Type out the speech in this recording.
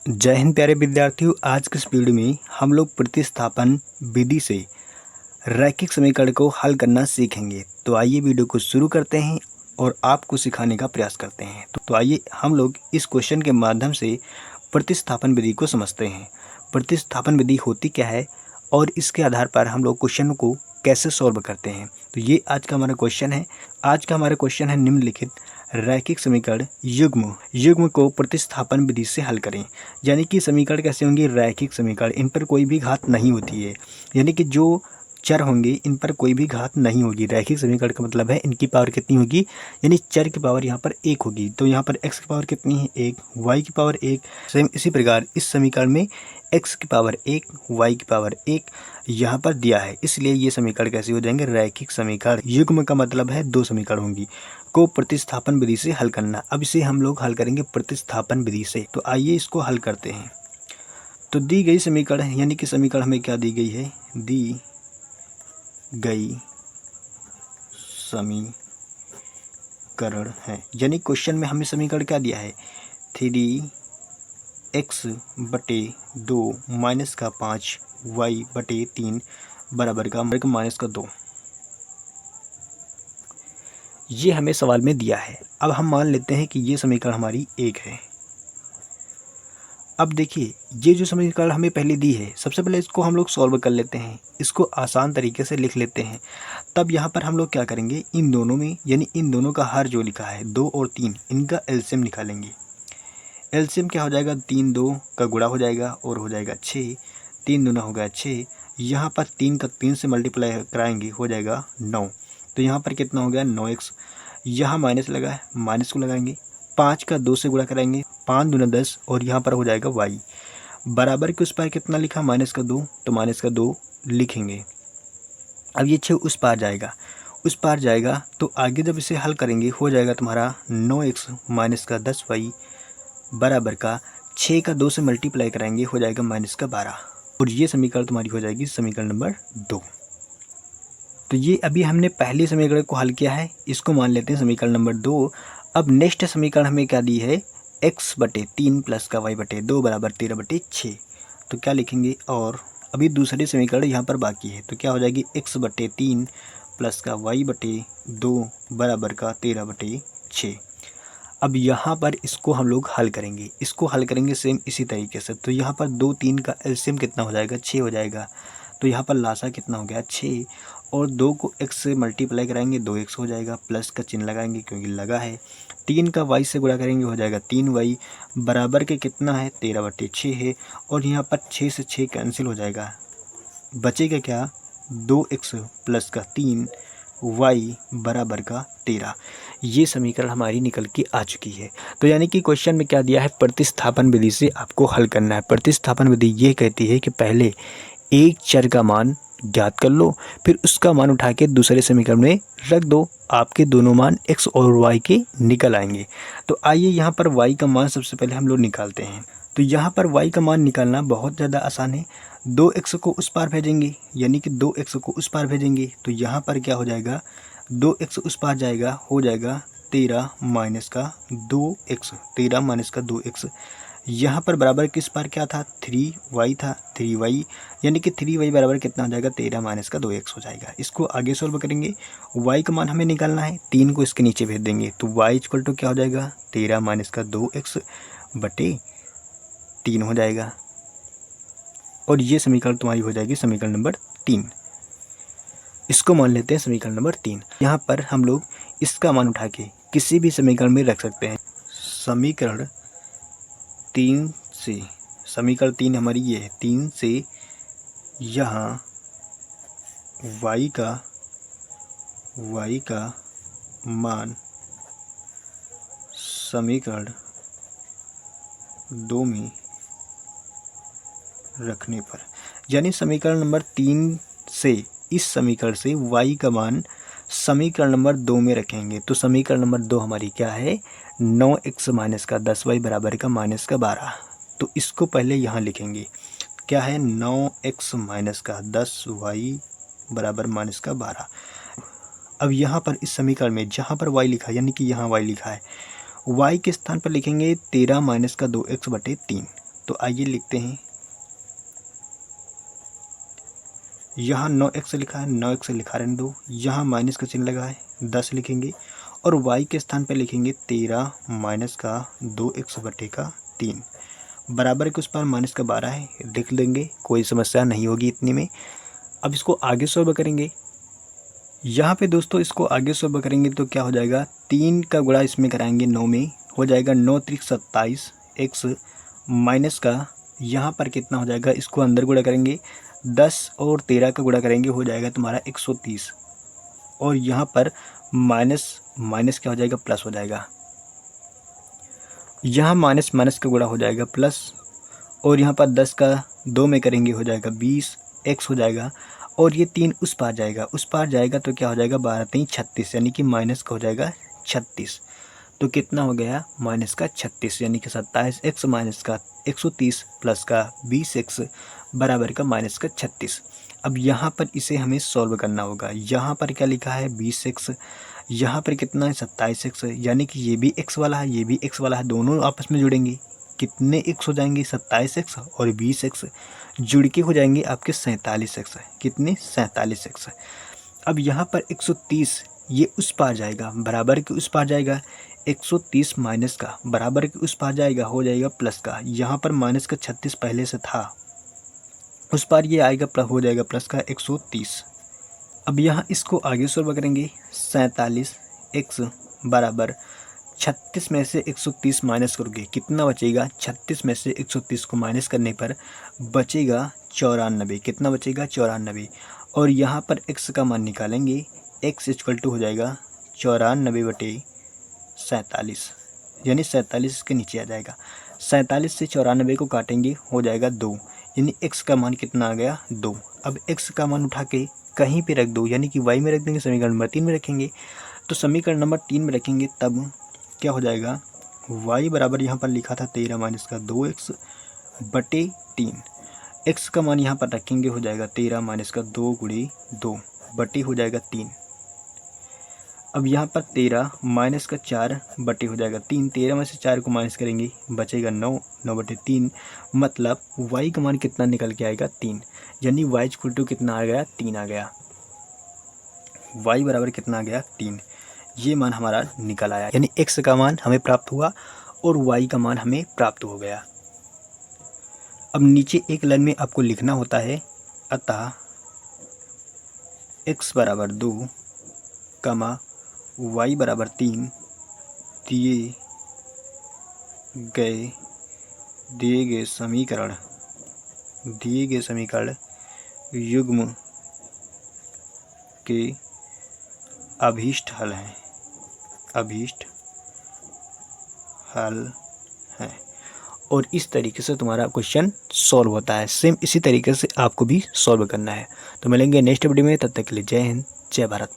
जय हिंद प्यारे विद्यार्थियों। आज के इस वीडियो में हम लोग प्रतिस्थापन विधि से रैखिक समीकरण को हल करना सीखेंगे। तो आइए वीडियो को शुरू करते हैं और आपको सिखाने का प्रयास करते हैं। तो आइए हम लोग इस क्वेश्चन के माध्यम से प्रतिस्थापन विधि को समझते हैं। प्रतिस्थापन विधि होती क्या है और इसके आधार पर हम लोग क्वेश्चन को कैसे सॉल्व करते हैं। तो ये आज का हमारा क्वेश्चन है। आज का हमारा क्वेश्चन है निम्नलिखित रैखिक समीकरण युग्म को प्रतिस्थापन विधि से हल करें। यानी कि समीकरण कैसे होंगे? रैखिक समीकरण, इन पर कोई भी घात नहीं होती है। यानी कि जो चर होंगे इन पर कोई भी घात नहीं होगी। रैखिक समीकरण का मतलब है इनकी पावर कितनी होगी, यानी चर की पावर यहाँ पर 1 होगी। तो यहाँ पर x की पावर कितनी है? 1, y की पावर 1। सेम इसी प्रकार इस समीकरण में x की पावर 1, y की पावर 1 यहाँ पर दिया है। इसलिए ये समीकरण कैसे हो जाएंगे? रैखिक समीकरण। युग्म का मतलब है दो समीकरण होंगी को प्रतिस्थापन विधि से हल करना। अब इसे हम लोग हल करेंगे प्रतिस्थापन विधि से। तो आइए इसको हल करते हैं। तो दी गई समीकरण यानी कि समीकरण हमें क्या दी गई है? दी गई समीकरण है, यानी क्वेश्चन में हमें समीकरण क्या दिया है? 3x/2 माइनस का 5y/3 बराबर का -2। ये हमें सवाल में दिया है। अब हम मान लेते हैं कि ये समीकरण हमारी 1 है। अब देखिए ये जो समीकरण हमें पहले दी है, सबसे पहले इसको हम लोग सॉल्व कर लेते हैं, इसको आसान तरीके से लिख लेते हैं। तब यहाँ पर हम लोग क्या करेंगे? इन दोनों में यानी इन दोनों का हर जो लिखा है 2 और 3, इनका एलसीएम निकालेंगे। एलसीएम क्या हो जाएगा? 3 2 का गुणा हो जाएगा और हो जाएगा 6। 3 दूना हो गया 6। यहाँ पर 3 का 3 से मल्टीप्लाई कराएंगे हो जाएगा 9। तो यहाँ पर कितना हो गया? 9x। यहाँ माइनस लगा है, माइनस को लगाएंगे। 5 का 2 से गुणा कराएंगे, 5 दूना 10 और यहाँ पर हो जाएगा y बराबर के उस पार कितना लिखा? -2। तो -2 लिखेंगे। अब ये 6 उस पार जाएगा तो आगे जब इसे हल करेंगे हो जाएगा तुम्हारा 9x - 10y बराबर का 6 का 2 से मल्टीप्लाई कराएंगे हो जाएगा -12। और ये समीकरण तुम्हारी हो जाएगी समीकरण नंबर 2। तो ये अभी हमने पहले समीकरण को हल किया है, इसको मान लेते हैं समीकरण नंबर 2। अब नेक्स्ट समीकरण हमें क्या दी है? x/3 प्लस का y/2 बराबर 13/6। तो क्या लिखेंगे? और अभी दूसरे समीकरण यहाँ पर बाकी है, तो क्या हो जाएगी? x/3 प्लस का y/2 बराबर का 13/6। अब यहाँ पर इसको हम लोग हल करेंगे सेम इसी तरीके से। तो यहाँ पर 2 3 का एलसीएम कितना हो जाएगा? 6 हो जाएगा। तो यहाँ पर लासा कितना हो गया? 6 और 2 को x से मल्टीप्लाई कराएंगे 2x हो जाएगा, प्लस का चिन्ह लगाएंगे क्योंकि लगा है। 3 का y से गुणा करेंगे हो जाएगा 3y बराबर के कितना है? 13/6 है। और यहाँ पर 6 से 6 कैंसिल हो जाएगा, बचेगा क्या? 2x प्लस का 3y बराबर का 13। ये समीकरण हमारी निकल के आ चुकी है। तो यानी कि क्वेश्चन में क्या दिया है? प्रतिस्थापन विधि से आपको हल करना है। प्रतिस्थापन विधि ये कहती है कि पहले एक चर का मान ज्ञात कर लो, फिर उसका मान उठा के दूसरे समीकरण में रख दो, आपके दोनों मान x और y के निकल आएंगे। तो आइए यहाँ पर y का मान सबसे पहले हम लोग निकालते हैं। तो यहाँ पर y का मान निकालना बहुत ज़्यादा आसान है। 2x को उस पार भेजेंगे, यानी कि 2x को उस पार भेजेंगे तो यहाँ पर क्या हो जाएगा? 2x उस पार जाएगा हो जाएगा 13 माइनस का 2x, 13 माइनस का 2x। यहाँ पर बराबर किस पार क्या था? 3y था, 3y यानी कि 3y बराबर कितना हो जाएगा? 13 माइनस का 2x हो जाएगा। इसको आगे सोल्व करेंगे। y का मान हमें निकालना है, 3 को इसके नीचे भेज देंगे तो y इक्वल टू क्या हो जाएगा? 13 माइनस का 2x/3 हो जाएगा। और ये समीकरण तुम्हारी हो जाएगी समीकरण नंबर 3। इसको मान लेते हैं समीकरण नंबर 3। यहाँ पर हम लोग इसका मान उठा के किसी भी समीकरण में रख सकते हैं। समीकरण 3 हमारी ये है। 3 से यहाँ y का मान समीकरण 2 में रखने पर, यानी समीकरण नंबर 3 से इस समीकरण से y का मान समीकरण नंबर 2 में रखेंगे। तो समीकरण नंबर 2 हमारी क्या है? 9x माइनस का 10y बराबर का -12। तो इसको पहले यहाँ लिखेंगे, क्या है? 9x माइनस का 10y बराबर -12। अब यहाँ पर इस समीकरण में जहाँ पर y लिखा है, यानी कि यहाँ y लिखा है, y के स्थान पर लिखेंगे 13 माइनस का 2x/3। तो आइए लिखते हैं। यहाँ 9x लिखा है, 9x लिखा रहने दो। यहाँ माइनस का चिन्ह लगा है, 10 लिखेंगे और y के स्थान पर लिखेंगे 13 माइनस का 2x बटे का 3 बराबर के उस पार माइनस का 12 है, लिख देंगे, कोई समस्या नहीं होगी इतनी में। अब इसको आगे सॉल्व करेंगे। यहाँ पे दोस्तों इसको आगे सॉल्व करेंगे तो क्या हो जाएगा, 3 का गुणा इसमें कराएंगे 9 में, हो जाएगा 9 त्रिक 27 x माइनस का यहाँ पर कितना हो जाएगा, इसको अंदर गुणा करेंगे 10 और 13 का गुणा करेंगे, हो जाएगा तुम्हारा 130 और यहाँ पर माइनस क्या हो जाएगा, प्लस हो जाएगा। यहाँ माइनस का गुणा हो जाएगा प्लस और यहाँ पर 10 का 2 में करेंगे, हो जाएगा 20 x हो जाएगा और ये 3 उस पार जाएगा तो क्या हो जाएगा, 12 3 36 यानी कि माइनस का हो जाएगा 36। तो कितना हो गया, माइनस का 36 यानी कि 27x माइनस का 130 प्लस का 20x बराबर का माइनस का 36। अब यहाँ पर इसे हमें सॉल्व करना होगा। यहाँ पर क्या लिखा है 20x, यहाँ पर कितना है 27x, यानी कि ये भी x वाला है, ये भी x वाला है, दोनों आपस में जुड़ेंगे, कितने x हो जाएंगे 27x और 20x जुड़ के हो जाएंगे आपके 47x, कितने 47x। अब यहाँ पर 130 ये उस पार जाएगा, बराबर के उस पार जाएगा, 130 माइनस का बराबर के उस पार जाएगा, हो जाएगा प्लस का, यहाँ पर माइनस का 36 पहले से था, उस पार ये आएगा हो जाएगा प्लस का 130। अब यहाँ इसको आगे सॉल्व करेंगे, 47x बराबर 36 में से 130 माइनस करोगे, कितना बचेगा, 36 में से 130 को माइनस करने पर बचेगा 94, कितना बचेगा 94 और यहाँ पर x का मान निकालेंगे, x इक्वल टू हो जाएगा 94 बटे 47 यानी 47 के नीचे आ जाएगा। 47 से 94 को काटेंगे, हो जाएगा 2 यानी x का मान कितना आ गया 2। अब x का मान उठा के कहीं पे रख दो, यानी कि y में रख देंगे, समीकरण नंबर 3 में रखेंगे। तो समीकरण नंबर 3 में रखेंगे तब क्या हो जाएगा, y बराबर यहाँ पर लिखा था 13 माइनस का 2x बटे 3, x का मान यहाँ पर रखेंगे, हो जाएगा 13 माइनस का 2 गुणे 2 बटे हो जाएगा 3। अब यहाँ पर 13 माइनस का 4 बटे हो जाएगा 3, 13 में से 4 को माइनस करेंगे बचेगा 9 बटे 3, मतलब y का मान कितना निकल के आएगा 3, यानी y इक्वल टू कितना आ गया 3 आ गया, y बराबर कितना आ गया 3, ये मान हमारा निकल आया, यानी x का मान हमें प्राप्त हुआ और y का मान हमें प्राप्त हो गया। अब नीचे एक लाइन में आपको लिखना होता है, अतः x बराबर 2 कमा y बराबर 3 दिए गए समीकरण युग्म के अभीष्ट हल हैं। और इस तरीके से तुम्हारा क्वेश्चन सॉल्व होता है। सेम इसी तरीके से आपको भी सॉल्व करना है। तो मिलेंगे नेक्स्ट वीडियो में, तब तक के लिए जय हिंद जय भारत।